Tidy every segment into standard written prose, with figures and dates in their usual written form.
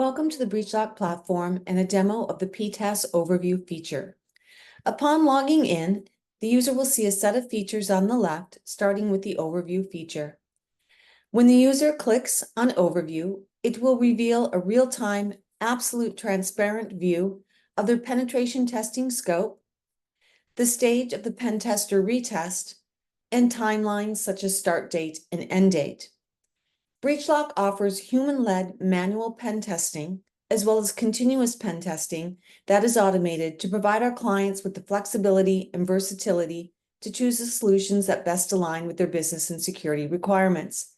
Welcome to the BreachLock platform and a demo of the PTaaS overview feature. Upon logging in, the user will see a set of features on the left, starting with the overview feature. When the user clicks on overview, it will reveal a real-time, absolute transparent view of their penetration testing scope, the stage of the pen test or retest, and timelines such as start date and end date. BreachLock offers human-led manual pen testing, as well as continuous pen testing that is automated to provide our clients with the flexibility and versatility to choose the solutions that best align with their business and security requirements.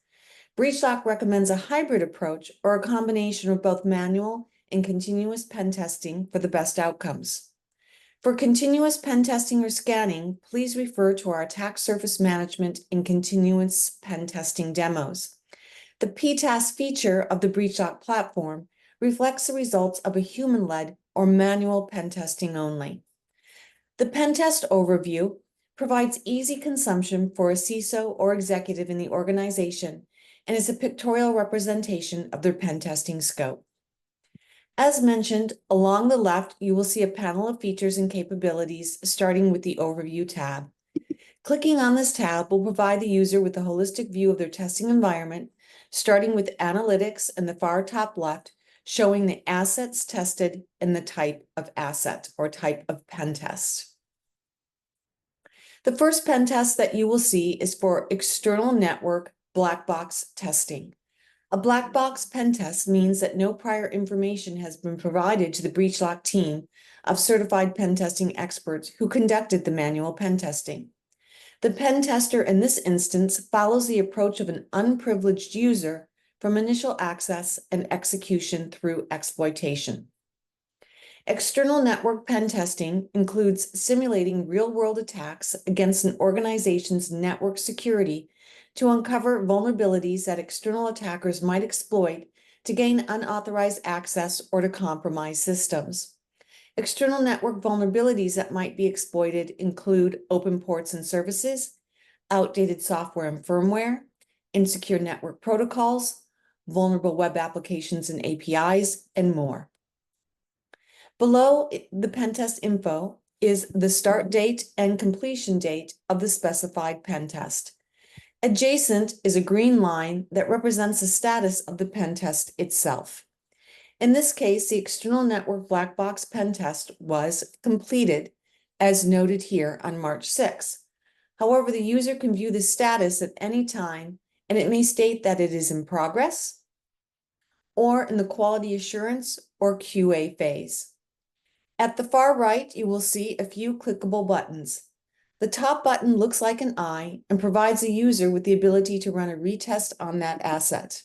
BreachLock recommends a hybrid approach or a combination of both manual and continuous pen testing for the best outcomes. For continuous pen testing or scanning, please refer to our attack surface management and continuous pen testing demos. The PTaaS feature of the BreachLock platform reflects the results of a human-led or manual pen testing only. The pen test overview provides easy consumption for a CISO or executive in the organization and is a pictorial representation of their pen testing scope. As mentioned, along the left, you will see a panel of features and capabilities starting with the Overview tab. Clicking on this tab will provide the user with a holistic view of their testing environment, starting with Analytics in the far top left, showing the assets tested and the type of asset or type of pen test. The first pen test that you will see is for external network black box testing. A black box pen test means that no prior information has been provided to the BreachLock team of certified pen testing experts who conducted the manual pen testing. The pen tester in this instance follows the approach of an unprivileged user from initial access and execution through exploitation. External network pen testing includes simulating real-world attacks against an organization's network security to uncover vulnerabilities that external attackers might exploit to gain unauthorized access or to compromise systems. External network vulnerabilities that might be exploited include open ports and services, outdated software and firmware, insecure network protocols, vulnerable web applications and APIs, and more. Below the pen test info is the start date and completion date of the specified pen test. Adjacent is a green line that represents the status of the pen test itself. In this case, the external network black box pen test was completed, as noted here on March 6. However, the user can view the status at any time, and it may state that it is in progress or in the quality assurance or QA phase. At the far right, you will see a few clickable buttons. The top button looks like an eye and provides the user with the ability to run a retest on that asset.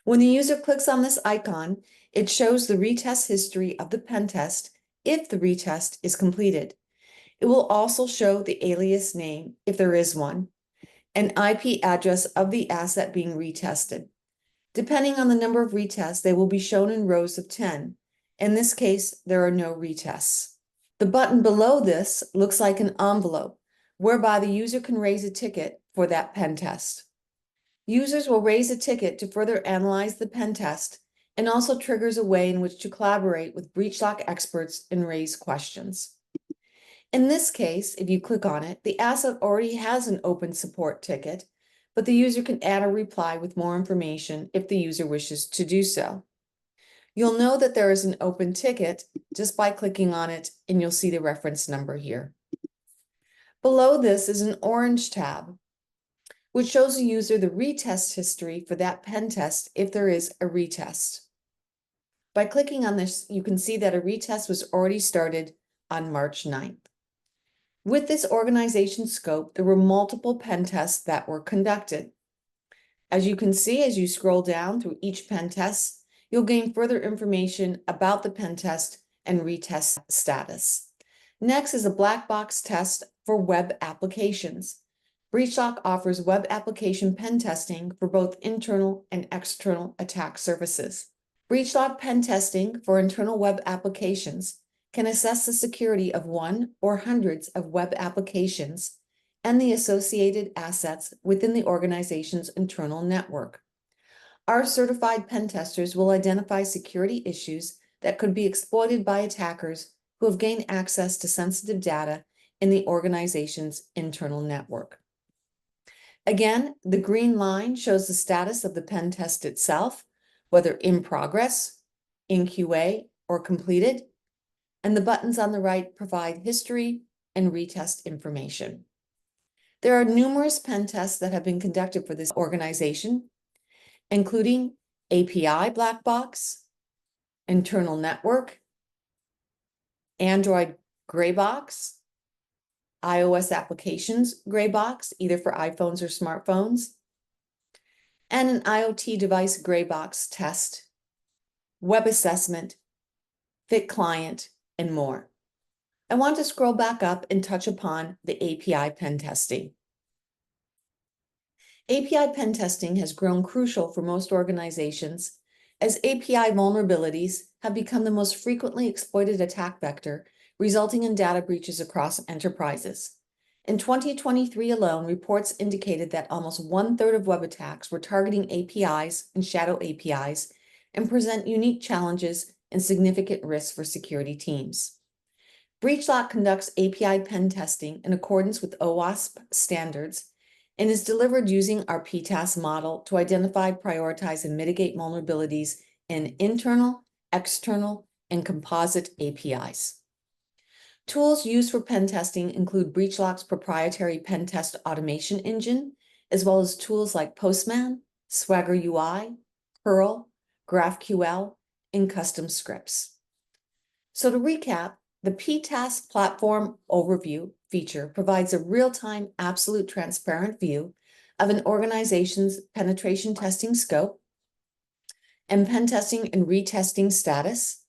When the user clicks on this icon, it shows the retest history of the pen test if the retest is completed. It will also show the alias name, if there is one, and IP address of the asset being retested. Depending on the number of retests, they will be shown in rows of 10. In this case, there are no retests. The button below this looks like an envelope, whereby the user can raise a ticket for that pen test. Users will raise a ticket to further analyze the pen test and also triggers a way in which to collaborate with BreachLock experts and raise questions. In this case, if you click on it, the asset already has an open support ticket, but the user can add a reply with more information if the user wishes to do so. You'll know that there is an open ticket just by clicking on it, and you'll see the reference number here. Below this is an orange tab, which shows the user the retest history for that pen test if there is a retest. By clicking on this, you can see that a retest was already started on March 9th. With this organization scope, there were multiple pen tests that were conducted. As you can see, as you scroll down through each pen test, you'll gain further information about the pen test and retest status. Next is a black box test for web applications. BreachLock offers web application pen testing for both internal and external attack surfaces. BreachLock pen testing for internal web applications can assess the security of one or hundreds of web applications and the associated assets within the organization's internal network. Our certified pen testers will identify security issues that could be exploited by attackers who have gained access to sensitive data in the organization's internal network. Again, the green line shows the status of the pen test itself, whether in progress, in QA, or completed, and the buttons on the right provide history and retest information. There are numerous pen tests that have been conducted for this organization, including API black box, internal network, Android gray box, iOS applications gray box, either for iPhones or smartphones, and an IoT device gray box test, web assessment, fit client, and more. I want to scroll back up and touch upon the API pen testing. API pen testing has grown crucial for most organizations as API vulnerabilities have become the most frequently exploited attack vector, resulting in data breaches across enterprises. In 2023 alone, reports indicated that almost 1/3 of web attacks were targeting APIs and shadow APIs and present unique challenges and significant risks for security teams. BreachLock conducts API pen testing in accordance with OWASP standards and is delivered using our PTaaS model to identify, prioritize, and mitigate vulnerabilities in internal, external, and composite APIs. Tools used for pen testing include BreachLock's proprietary pen test automation engine, as well as tools like Postman, Swagger UI, Perl, GraphQL, and custom scripts. So to recap, the PTaaS platform overview feature provides a real-time, absolute transparent view of an organization's penetration testing scope and pen testing and retesting status,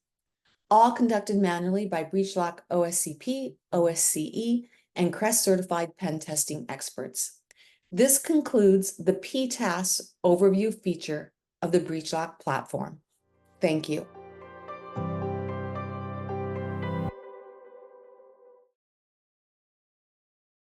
all conducted manually by BreachLock OSCP, OSCE, and CREST certified pen testing experts. This concludes the PTaaS overview feature of the BreachLock platform. Thank you.